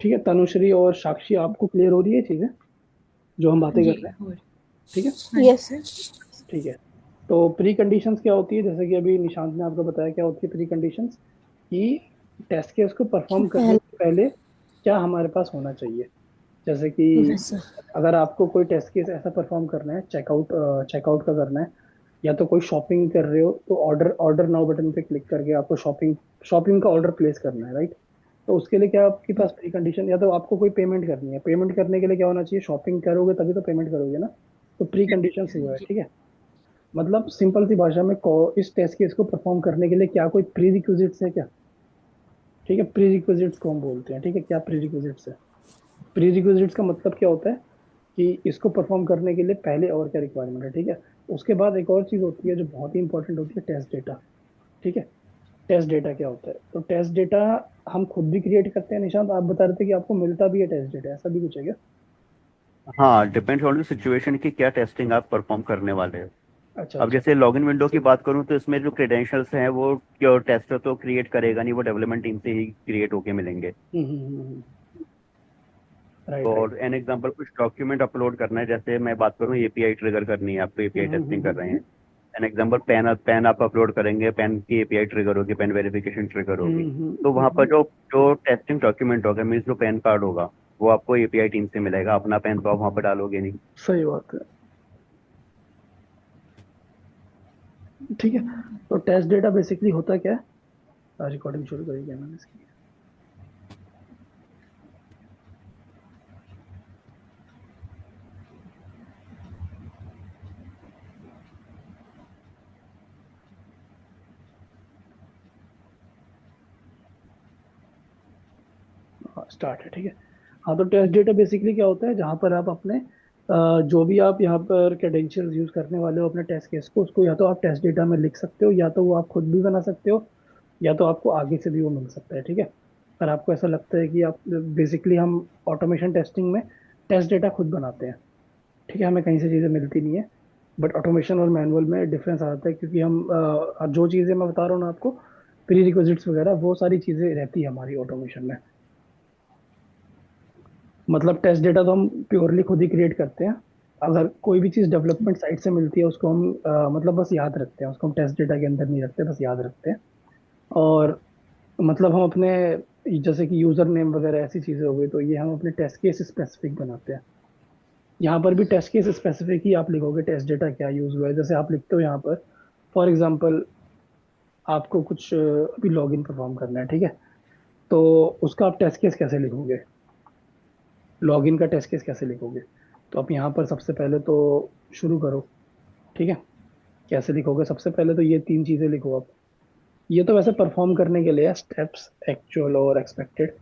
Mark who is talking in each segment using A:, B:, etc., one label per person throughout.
A: ठीक है तनुश्री और साक्षी, आपको क्लियर हो रही है चीजें जो हम बातें
B: जी
A: कर रहे हैं?
B: हो रही।
A: ठीक है।
B: हाँ
C: यस
B: जी।
C: सर।
A: ठीक है। तो प्री कंडीशंस क्या होती है, जैसे कि अभी निशांत ने आपको बताया क्या होती है प्री कंडीशंस, कि टेस्ट केस को परफॉर्म करने
C: पहले
A: से पहले क्या हमारे पास होना चाहिए। जैसे कि
C: यस सर।
A: अगर आपको कोई टेस्ट केस ऐसा परफॉर्म करना है, चेकआउट का करना है, या तो कोई शॉपिंग कर रहे हो तो ऑर्डर ऑर्डर नाउ बटन पे क्लिक करके आपको शॉपिंग शॉपिंग का ऑर्डर प्लेस करना है, राइट। तो उसके लिए क्या आपके पास प्री कंडीशन, या तो आपको कोई पेमेंट करनी है, पेमेंट करने के लिए क्या होना चाहिए, शॉपिंग करोगे तभी तो पेमेंट करोगे ना। तो प्री कंडीशन हुआ है,
B: जी।
A: ठीक है। मतलब सिंपल सी भाषा में इस टेस्ट केस को परफॉर्म करने के लिए क्या कोई प्री रिक्विजिट्स है क्या। ठीक है, प्री रिक्विजिट्स को हम बोलते हैं, ठीक है, क्या प्री रिक्विजिट्स है। प्री रिक्विजिट्स का मतलब क्या होता है कि इसको परफॉर्म करने के लिए पहले और क्या रिक्वायरमेंट है, ठीक है। उसके बाद एक और चीज होती है जो बहुत ही इंपॉर्टेंट होती है, टेस्ट डेटा। ठीक है। टेस्ट डेटा क्या होता है, तो टेस्ट डेटा हम खुद भी क्रिएट करते हैं। निशांत आप बता रहे थे कि आपको मिलता भी है टेस्ट डेटा, ऐसा भी कुछ है क्या?
D: हाँ, डिपेंड्स ऑन द सिचुएशन कि क्या टेस्टिंग आप परफॉर्म करने वाले हो।
A: अच्छा
D: अब
A: अच्छा।
D: जैसे लॉगिन विंडो की बात करूँ तो इसमें जो क्रेडेंशियल्स हैं वो क्योर टेस्टर तो क्रिएट करेगा नहीं, वो डेवलपमेंट टीम से ही क्रिएट होके मिलेंगे।
A: Right right.
D: और एन एग्जांपल कुछ डॉक्यूमेंट अपलोड करना है, जैसे मैं बात करूँ एपीआई ट्रिगर करनी है, आप तो एपीआई टेस्टिंग कर रहे हैं। एन एग्जांपल पेन पेन आप अपलोड करेंगे, पेन की एपीआई ट्रिगर होगी, पेन वेरिफिकेशन ट्रिगर होगी। तो वहाँ पर जो जो टेस्टिंग डॉक्यूमेंट होगा, मीन्स जो पैन कार्ड होगा, वो आपको एपीआई टीम से मिलेगा। अपना पैन तो आप वहाँ पर डालोगे नहीं।
A: सही बात है। ठीक है। तो टेस्ट डेटा बेसिकली होता क्या है, रिकॉर्डिंग शुरू करिए मैंने इसकी। हाँ स्टार्ट है, ठीक है। हाँ तो टेस्ट डेटा बेसिकली क्या होता है, जहाँ पर आप अपने जो भी आप यहाँ पर क्रेडेंशियल्स यूज करने वाले हो अपने टेस्ट केस को, उसको या तो आप टेस्ट डेटा में लिख सकते हो, या तो वो आप खुद भी बना सकते हो, या तो आपको आगे से भी वो मिल सकता है, ठीक है। अगर आपको ऐसा लगता है कि आप बेसिकली हम ऑटोमेशन टेस्टिंग में टेस्ट डेटा खुद बनाते हैं, ठीक है, हमें कहीं से चीज़ें मिलती नहीं है। बट ऑटोमेशन और मैनुअल में डिफरेंस आता है, क्योंकि हम जो चीज़ें मैं बता रहा हूँ ना आपको, प्री रिक्विजिट्स वगैरह वो सारी चीज़ें रहती है हमारी ऑटोमेशन में। मतलब टेस्ट डेटा तो हम प्योरली खुद ही क्रिएट करते हैं। अगर कोई भी चीज़ डेवलपमेंट साइड से मिलती है उसको हम मतलब बस याद रखते हैं, उसको हम टेस्ट डेटा के अंदर नहीं रखते, बस याद रखते हैं। और मतलब हम अपने, जैसे कि यूजर नेम वगैरह ऐसी चीज़ें हो गई, तो ये हम अपने टेस्ट केस स्पेसिफिक बनाते हैं। यहाँ पर भी टेस्ट केस स्पेसिफिक ही आप लिखोगे, टेस्ट डेटा क्या यूज हुआ है, जैसे आप लिखते हो यहाँ पर। फॉर एग्जाम्पल आपको कुछ अभी लॉगिन परफॉर्म करना है, ठीक है। तो उसका आप टेस्ट केस कैसे लिखोगे, लॉगिन का टेस्ट केस कैसे लिखोगे। तो आप यहाँ पर सबसे पहले तो शुरू करो, ठीक है। कैसे लिखोगे, सबसे पहले तो ये तीन चीजें लिखो आप। ये तो वैसे परफॉर्म करने के लिए स्टेप्स, एक्चुअल और एक्सपेक्टेड।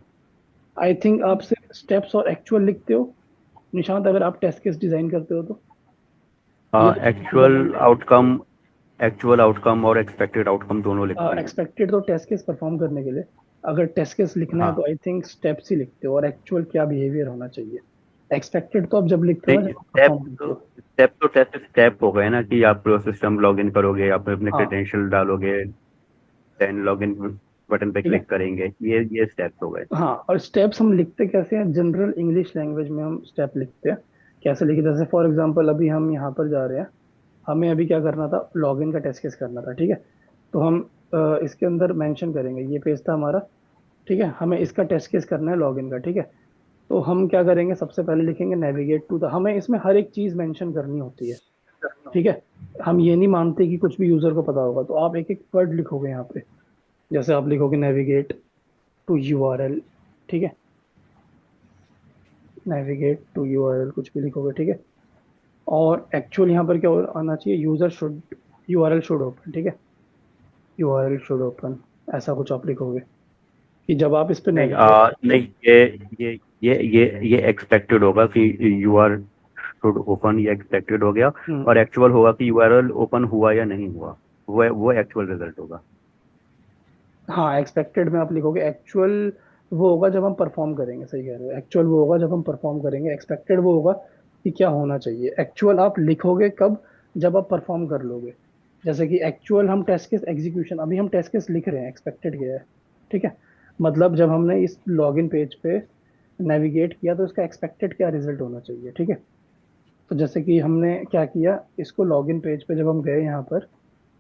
A: आई थिंक आप सिर्फ स्टेप्स और एक्चुअल लिखते हो निशांत, अगर आप टेस्ट केस डिजाइन करते हो तो। ये तो परफॉर्म
D: एक्चुअल
A: करने के लिए।
D: आउटकम, एक्चुअल आउटकम और एक्सपेक्टेड आउटकम दोनों लिखते हैं।
A: एक्सपेक्टेड तो टेस्ट केस परफॉर्म करने के लिए। अगर टेस्ट केस लिखना है
D: हाँ,
A: तो आई थिंक स्टेप्स ही लिखते हो, और एक्चुअल क्या बिहेवियर होना चाहिए। एक्सपेक्टेड तो आप जब लिखते हो ना,
D: नहीं,
A: जब आप परफॉर्म करते हो।
D: स्टेप तो टेस्ट स्टेप हो गए ना, कि आप सिस्टम लॉग इन करोगे, आप अपने
A: हाँ।
D: क्रेडेंशियल डालोगे, देन लॉग इन बटन पे
A: ठीक है।
D: क्लिक करेंगे। ये स्टेप्स हो गए।
A: हाँ, और स्टेप्स हम लिखते कैसे हैं, जनरल इंग्लिश लैंग्वेज में हम स्टेप लिखते हैं। कैसे लिखे, जैसे फॉर एग्जांपल अभी हम यहाँ पर जा रहे हैं, हमें अभी क्या करना था, लॉगिन का टेस्ट केस करना था, ठीक है। तो हम इसके अंदर मेंशन करेंगे, ये पेज था हमारा, ठीक है, हमें इसका टेस्ट केस करना है लॉगिन का, ठीक है। तो हम क्या करेंगे, सबसे पहले लिखेंगे नेविगेट टू द, हमें इसमें हर एक चीज मेंशन करनी होती है, ठीक है। हम ये नहीं मानते कि कुछ भी यूजर को पता होगा, तो आप एक एक वर्ड लिखोगे यहाँ पे। जैसे आप लिखोगे नेविगेट टू यूआरएल, ठीक है, नेविगेट टू यूआरएल कुछ भी लिखोगे, ठीक है। और एक्चुअल यहाँ पर क्या आना चाहिए, user should, URL should open, ठीक है, यूआरएल शुड ओपन, ऐसा कुछ आप लिखोगे कि जब आप इस पे
D: नहीं,
A: नेविगेट करोगे।
D: नहीं, ये ये एक्सपेक्टेड होगा कि यू आर शुड ओपन, ये एक्सपेक्टेड हो गया।
A: हम्म।
D: और एक्चुअल होगा कि यूआरएल ओपन हुआ या नहीं हुआ। वो एक्चुअल रिजल्ट होगा।
A: हाँ, एक्सपेक्टेड में आप लिखोगे, एक्चुअल वो होगा जब हम परफॉर्म करेंगे, सही कह रहे हो, एक्चुअल वो होगा जब हम परफॉर्म करेंगे, एक्सपेक्टेड वो होगा कि क्या होना चाहिए। एक्चुअल आप लिखोगे कब, जब आप परफॉर्म कर लोगे। जैसे कि एक्चुअल हम टेस्ट केस एग्जीक्यूशन, अभी हम टेस्ट केस लिख रहे हैं, एक्सपेक्टेड क्या है, ठीक है। मतलब जब हमने इस लॉगिन पेज पे नेविगेट किया तो इसका एक्सपेक्टेड क्या रिजल्ट होना चाहिए, ठीक है। तो जैसे कि हमने क्या किया, इसको लॉगिन पेज पे जब हम गए यहाँ पर,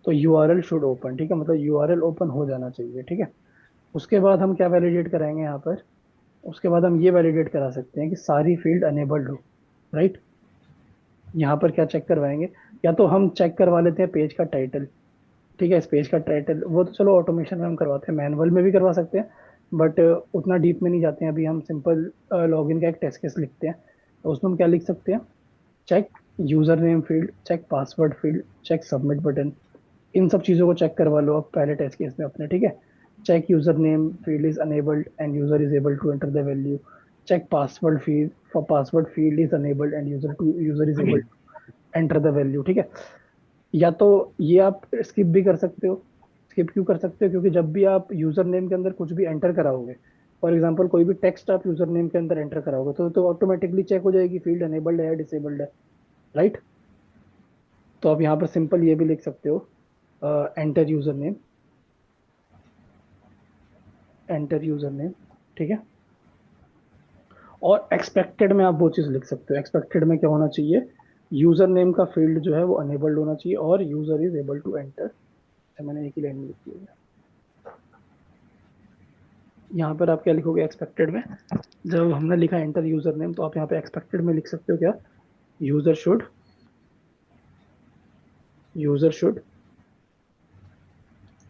A: तो यूआरएल शुड ओपन, ठीक है, मतलब यूआरएल ओपन हो जाना चाहिए, ठीक है। उसके बाद हम क्या वैलिडेट कराएंगे यहाँ पर, उसके बाद हम ये वैलिडेट करा सकते हैं कि सारी फील्ड अनेबल्ड हो, राइट। यहाँ पर क्या चेक करवाएंगे, या तो हम चेक करवा लेते हैं पेज का टाइटल, ठीक है। इस पेज का टाइटल वो तो चलो ऑटोमेशन में हम करवाते हैं, मैनुअल में भी करवा सकते हैं, बट उतना डीप में नहीं जाते हैं अभी। हम सिंपल लॉगिन का एक टेस्ट केस लिखते हैं, तो उसमें हम क्या लिख सकते हैं, check user name field, check password field, check submit button. इन सब चीज़ों को चेक करवा लो अब पहले टेस्ट केस में अपने, ठीक है। Check user name field is enabled and user is able to enter the value. Check password field for password field is enabled and user is able to enter the value, ठीक है। या तो ये आप स्किप भी कर सकते हो। स्किप क्यों कर सकते हो, क्योंकि जब भी आप यूजर नेम के अंदर कुछ भी एंटर कराओगे, फॉर एग्जांपल कोई भी टेक्स्ट आप यूजर नेम के अंदर एंटर कराओगे, तो ऑटोमेटिकली चेक हो जाएगी फील्ड अनेबल्ड है या डिसेबल्ड है, राइट। तो आप यहाँ पर सिंपल ये भी लिख सकते हो, enter user name, enter user name, ठीक है। और एक्सपेक्टेड में आप वो चीज लिख सकते हो, एक्सपेक्टेड में क्या होना चाहिए, यूजर नेम का फील्ड जो है वो अनेबल्ड होना चाहिए और user is able to enter. मैंने एक ही लाइन में लिख दिया। यहाँ पर आप क्या लिखोगे एक्सपेक्टेड में, जब हमने लिखा एंटर यूजर नेम, तो आप यहाँ पे एक्सपेक्टेड में लिख सकते हो क्या, user should, user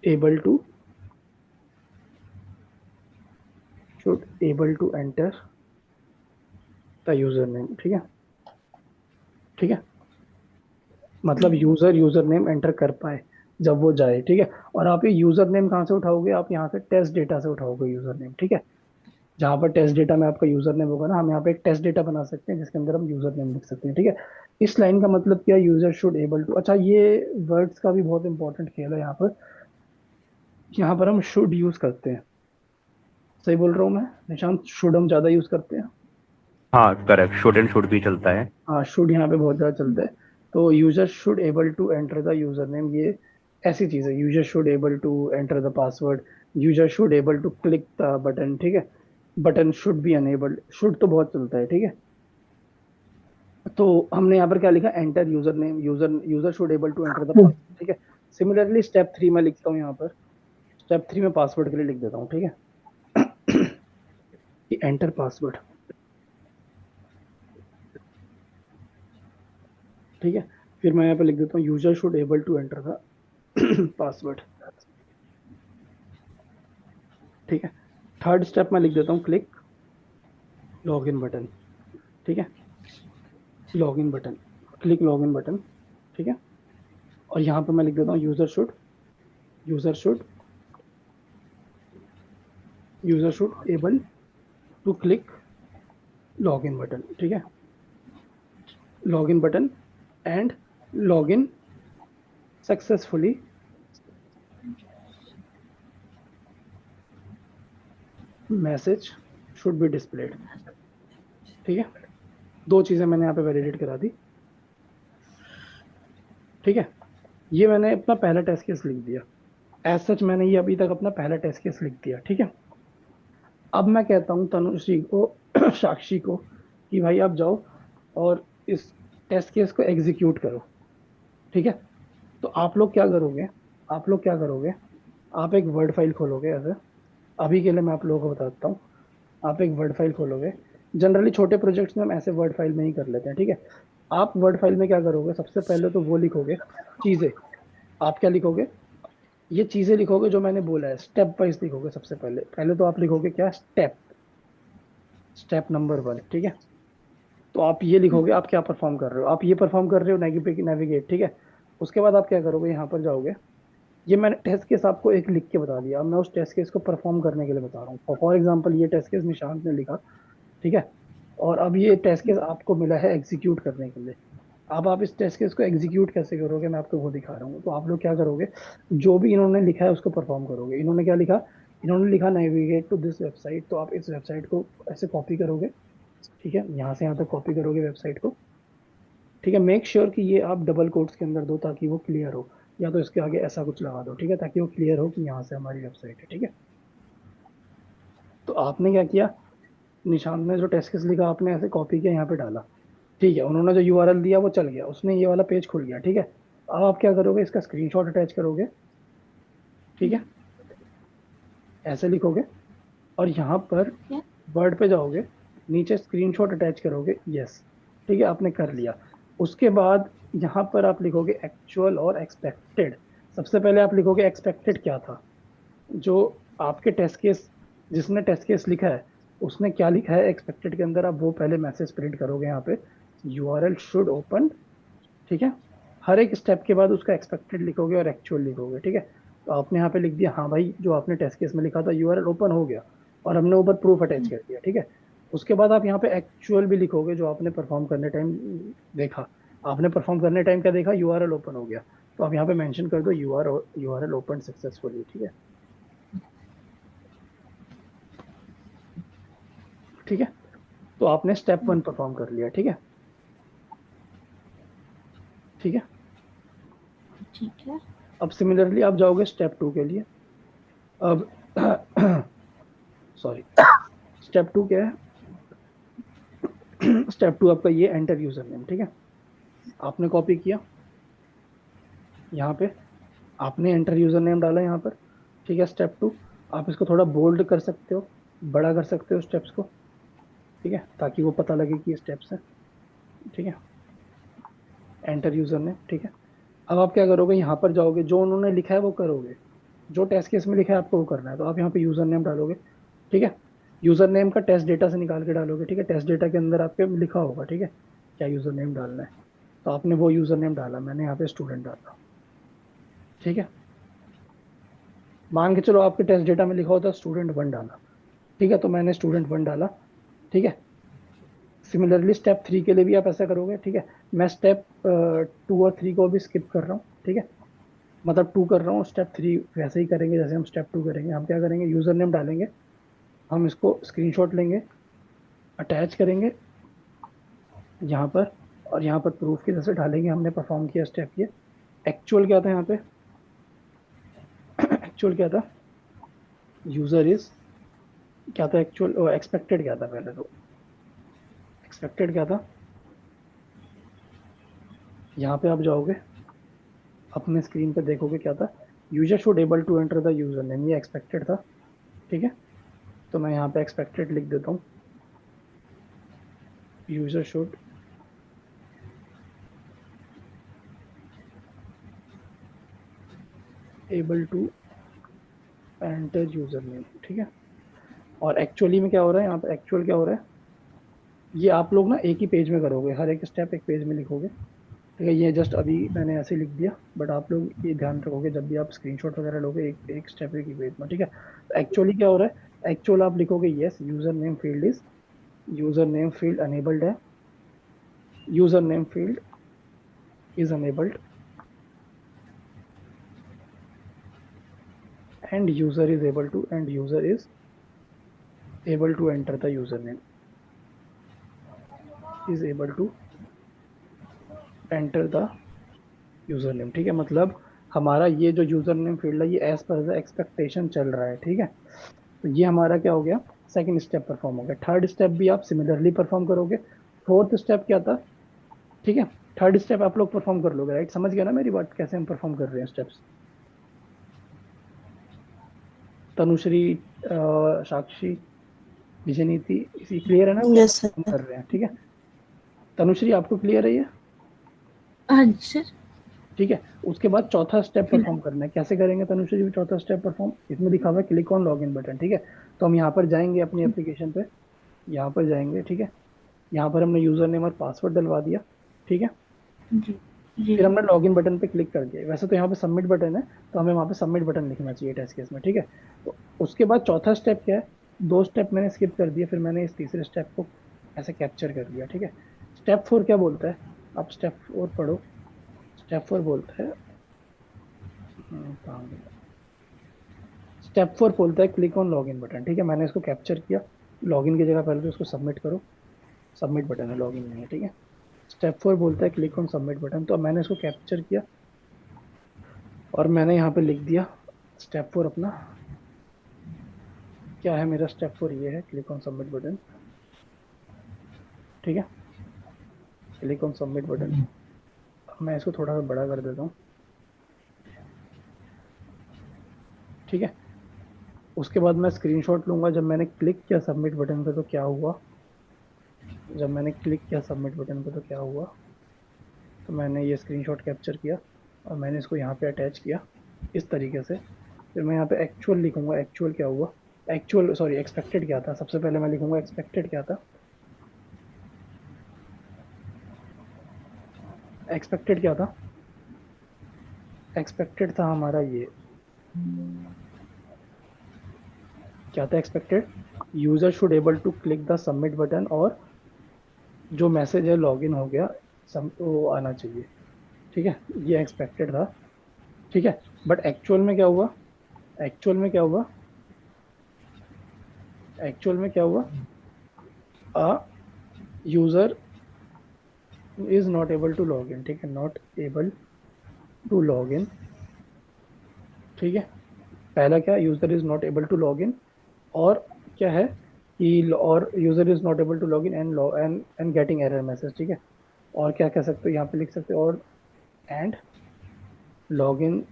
A: able to should able to enter the user name, ठीक है, ठीक है। मतलब यूजर नेम एंटर कर पाए जब वो जाए, ठीक है। और आप ये यूजर नेम कहाँ से उठाओगे, आप यहाँ से टेस्ट डेटा से उठाओगे यूजर नेम, ठीक है। जहाँ पर टेस्ट डेटा में आपका यूजर नेम होगा ना, हम यहाँ पे एक टेस्ट डेटा बना सकते हैं जिसके अंदर हम यूजर नेम लिख सकते हैं, ठीक है। इस लाइन का मतलब क्या, यूजर शुड एबल टू, अच्छा ये वर्ड्स का भी बहुत इंपॉर्टेंट खेल है यहाँ पर। यहाँ पर हम शुड यूज करते हैं, सही बोल रहा हूँ मैं निशांत, शुड हम ज्यादा यूज करते हैं।
D: हाँ करेक्ट, शुड एंड शुड भी चलता है।
A: हाँ शुड यहाँ पे बहुत ज्यादा चलता है। तो user should able to enter the user name, ये ऐसी चीज है। User should able to enter the password, user should able to click the button, ठीक है। Button should be enabled, should तो बहुत चलता है, ठीक है। तो हमने यहाँ पर क्या लिखा, enter user name, user user should able to enter the password, ठीक है। सिमिलरली स्टेप 3 में लिखता हूँ यहाँ पर, स्टेप 3 में पासवर्ड के लिए लिख देता हूँ, ठीक है, कि एंटर पासवर्ड, ठीक है। फिर मैं यहाँ पे लिख देता हूँ user should able to enter the password, ठीक है। थर्ड स्टेप में लिख देता हूँ क्लिक लॉगिन बटन, ठीक है, login button, click login button, ठीक है। और यहाँ पे मैं लिख देता हूँ user should user should able to click login button, ठीक है, login button and login successfully message should be displayed, ठीक है। दो चीजें मैंने यहाँ पे वैलिडेट करा दी, ठीक है। ये मैंने अपना पहला टेस्ट केस लिख दिया, एज सच मैंने ये अभी तक अपना पहला टेस्ट केस लिख दिया, ठीक है। अब मैं कहता हूँ तनुश्री को साक्षी को कि भाई आप जाओ और इस टेस्ट केस को एग्जीक्यूट करो, ठीक है। तो आप लोग क्या करोगे, आप लोग क्या करोगे, आप एक वर्ड फाइल खोलोगे ऐसे, अभी के लिए मैं आप लोगों को बताता हूँ। आप एक वर्ड फाइल खोलोगे, जनरली छोटे प्रोजेक्ट्स में हम ऐसे वर्ड फाइल में ही कर लेते हैं, ठीक है। आप वर्ड फाइल में क्या करोगे, सबसे पहले तो वो लिखोगे चीजें, आप क्या लिखोगे, ये चीजें लिखोगे जो मैंने बोला है, स्टेप वाइज लिखोगे। सबसे पहले पहले तो आप लिखोगे क्या, स्टेप, स्टेप नंबर 1, ठीक है। तो आप ये लिखोगे आप क्या परफॉर्म कर रहे हो, आप ये परफॉर्म कर रहे हो नेविगेट, ठीक है। उसके बाद आप क्या करोगे, यहाँ पर जाओगे, ये मैंने टेस्ट केस आपको एक लिख के बता दिया, अब मैं उस टेस्ट केस को परफॉर्म करने के लिए बता रहा हूँ। फॉर एग्जाम्पल ये टेस्ट केस निशांत ने लिखा, ठीक है। और अब ये टेस्ट केस आपको मिला है एग्जीक्यूट करने के लिए। अब आप इस टेस्ट केस को एग्जीक्यूट कैसे करोगे, मैं आपको वो दिखा रहा हूँ। तो आप लोग क्या करोगे, जो भी इन्होंने लिखा है उसको परफॉर्म करोगे। इन्होंने क्या लिखा, इन्होंने लिखा नेविगेट टू दिस वेबसाइट, तो आप इस वेबसाइट को ऐसे कॉपी करोगे, ठीक है, यहाँ से यहाँ तक कॉपी करोगे वेबसाइट को, ठीक है। मेक श्योर कि ये आप डबल कोट्स के अंदर दो ताकि वो क्लियर हो, या तो इसके आगे ऐसा कुछ लगा दो, ठीक है, ताकि वो क्लियर हो कि यहाँ से हमारी वेबसाइट है, ठीक है। तो आपने क्या किया, निशांत ने जो टेस्ट केस लिखा आपने ऐसे कॉपी किया यहाँ पे डाला, ठीक है, उन्होंने जो यूआरएल दिया वो चल गया, उसने ये वाला पेज खुल गया, ठीक है। अब आप क्या करोगे, इसका स्क्रीनशॉट अटैच करोगे, ठीक है, ऐसे लिखोगे, और यहाँ पर वर्ड पे जाओगे, नीचे स्क्रीनशॉट अटैच करोगे, यस, ठीक है, आपने कर लिया। उसके बाद यहाँ पर आप लिखोगे एक्चुअल और एक्सपेक्टेड। सबसे पहले आप लिखोगे एक्सपेक्टेड क्या था, जो आपके टेस्ट केस, जिसने टेस्ट केस लिखा है उसने क्या लिखा है एक्सपेक्टेड के अंदर, आप वो पहले मैसेज प्रिंट करोगे यहाँ पे, यूआरएल शुड ओपन, ठीक है। हर एक स्टेप के बाद उसका एक्सपेक्टेड लिखोगे और एक्चुअल लिखोगे, ठीक है। तो आपने यहाँ पे लिख दिया, हाँ भाई जो आपने टेस्ट केस में लिखा था यूआरएल ओपन हो गया, और हमने ऊपर प्रूफ अटैच कर दिया, ठीक है। उसके बाद आप यहाँ पे एक्चुअल भी लिखोगे, जो आपने परफॉर्म करने टाइम देखा। आपने परफॉर्म करने टाइम क्या देखा, यूआरएल ओपन हो गया, तो आप यहाँ पे मेंशन कर दो यूआरएल ओपन सक्सेसफुली, ठीक है। ठीक है, तो आपने स्टेप 1 परफॉर्म कर लिया, ठीक है। ठीक है,
B: ठीक है।
A: अब सिमिलरली आप जाओगे स्टेप 2 के लिए। अब सॉरी, स्टेप 2 क्या है, स्टेप 2 आपका ये एंटर यूजर नेम, ठीक है, आपने कॉपी किया यहाँ पे, आपने एंटर यूजर नेम डाला यहाँ पर, ठीक है। स्टेप 2 आप इसको थोड़ा बोल्ड कर सकते हो, बड़ा कर सकते हो स्टेप्स को, ठीक है, ताकि वो पता लगे कि ये स्टेप्स हैं, ठीक है। एंटर यूजर नेम, ठीक है। अब आप क्या करोगे, यहाँ पर जाओगे, जो उन्होंने लिखा है वो करोगे, जो टेस्ट केस में लिखा है आपको वो करना है, तो आप यहाँ पे यूजर नेम डालोगे, ठीक है। यूजर नेम का टेस्ट डेटा से निकाल के डालोगे, ठीक है, टेस्ट डेटा के अंदर आपके लिखा होगा, ठीक है, क्या यूजर नेम डालना है, तो आपने वो यूजर नेम डाला, मैंने यहाँ पे स्टूडेंट डाला, ठीक है। मान के चलो आपके टेस्ट डेटा में लिखा होता स्टूडेंट 1 डाला, ठीक है, तो मैंने स्टूडेंट 1 डाला, ठीक है। सिमिलरली स्टेप 3 के लिए भी आप ऐसा करोगे, ठीक है। मैं स्टेप 2 और 3 को भी स्किप कर रहा हूँ, ठीक है, मतलब 2 कर रहा हूँ, स्टेप 3 वैसे ही करेंगे जैसे हम स्टेप 2 करेंगे। हम क्या करेंगे, यूजर नेम डालेंगे, हम इसको स्क्रीनशॉट लेंगे, अटैच करेंगे यहाँ पर, और यहाँ पर प्रूफ की जैसे डालेंगे हमने परफॉर्म किया स्टेप ये। एक्चुअल क्या था यहाँ पे, एक्चुअल क्या था, यूजर इज, क्या था एक्चुअल, एक्सपेक्टेड क्या था, पहले तो एक्सपेक्टेड क्या था, यहाँ पे आप जाओगे, अपने स्क्रीन पे देखोगे क्या था, user should able to enter the user name, ये एक्सपेक्टेड था, ठीक है। तो मैं यहाँ पे एक्सपेक्टेड लिख देता हूँ, user should able to enter user name, ठीक है। और एक्चुअली में क्या हो रहा है, यहाँ पे एक्चुअल क्या हो रहा है, ये आप लोग ना एक ही पेज में करोगे, हर एक स्टेप एक पेज में लिखोगे, ठीक है। ये जस्ट अभी मैंने ऐसे लिख दिया, बट आप लोग ये ध्यान रखोगे जब भी आप स्क्रीनशॉट वगैरह लोगे, एक एक स्टेप एक ही पेज में, ठीक है। तो एक्चुअली क्या हो रहा है, एक्चुअल आप लिखोगे yes user name field is, user name field enabled है, user name field is enabled, and user is able to, and user is able to enter the username, is able to enter the username, ठीक है। मतलब हमारा ये जो user name field है ये as per the expectation चल रहा है, ठीक है। तो ये हमारा क्या हो गया, सेकंड स्टेप परफॉर्म हो गया। थर्ड स्टेप भी आप सिमिलरली परफॉर्म करोगे। फोर्थ स्टेप क्या था, ठीक है, थर्ड स्टेप आप लोग परफॉर्म कर लोगे, राइट, समझ गया ना मेरी बात, कैसे हम परफॉर्म कर रहे हैं स्टेप्स। तनुश्री, साक्षी, विजय नीति, इसी क्लियर है ना,
B: यस
A: कैसे हम
B: सर।
A: कर रहे हैं, ठीक है। तनुश्री आपको क्लियर है ये,
B: हाँ जी सर।
A: ठीक है। उसके बाद चौथा स्टेप परफॉर्म करना है, कैसे करेंगे तनुश्री जी चौथा स्टेप परफॉर्म, इसमें लिखा हुआ है क्लिक ऑन लॉगिन बटन, ठीक है। तो हम यहाँ पर जाएंगे अपनी एप्लीकेशन पे, यहाँ पर जाएंगे, ठीक है। यहाँ पर हमने यूजर नेम और पासवर्ड डलवा दिया, ठीक है।
B: जी जी
A: फिर हमने लॉगिन बटन पे क्लिक कर दिया, वैसे तो यहाँ पे सबमिट बटन है, तो हमें वहाँ पे सबमिट बटन लिखना चाहिए टेस्ट केस में, ठीक है। तो उसके बाद चौथा स्टेप क्या है, 2 स्टेप मैंने स्किप कर दिया, फिर मैंने इस तीसरे स्टेप को ऐसे कैप्चर कर लिया, ठीक है। स्टेप 4 क्या बोलता है, आप स्टेप 4 पढ़ो। स्टेप 4 बोलता है, कहाँ गया, स्टेप 4 बोलता है क्लिक ऑन लॉगिन बटन, ठीक है। मैंने इसको कैप्चर किया, लॉगिन की जगह पहले तो इसको सबमिट करो, सबमिट बटन है, लॉगिन नहीं है, ठीक है। स्टेप 4 बोलता है क्लिक ऑन सबमिट बटन, तो मैंने इसको कैप्चर किया और मैंने यहाँ पे लिख दिया स्टेप 4 अपना क्या है, मेरा स्टेप 4 ये है, क्लिक ऑन सबमिट बटन, ठीक है, क्लिक ऑन सबमिट बटन। मैं इसको थोड़ा सा बड़ा कर देता हूँ। ठीक है, उसके बाद मैं स्क्रीनशॉट लूंगा जब मैंने क्लिक किया सबमिट बटन पे तो क्या हुआ। जब मैंने क्लिक किया सबमिट बटन पे तो क्या हुआ, तो मैंने ये स्क्रीनशॉट कैप्चर किया और मैंने इसको यहाँ पे अटैच किया इस तरीके से। फिर मैं यहाँ पे एक्चुअल लिखूंगा, एक्चुअल क्या हुआ, एक्चुअल सॉरी एक्सपेक्टेड क्या था। सबसे पहले मैं लिखूंगा एक्सपेक्टेड क्या था। एक्सपेक्टेड क्या था, एक्सपेक्टेड था हमारा ये, क्या था expected, user should able to click the submit button और जो मैसेज है लॉगिन हो गया वो आना चाहिए। ठीक है, ये एक्सपेक्टेड था। ठीक है, बट एक्चुअल में क्या हुआ, एक्चुअल में क्या हुआ, एक्चुअल में क्या हुआ, a user is not able to log in. ठीक है, not able to log in. ठीक है, पहला क्या, user is not able to log in, और क्या है कि और user is not able to log in and getting error message. ठीक है, और क्या कह सकते हो यहाँ पे लिख सकते हो, और and log in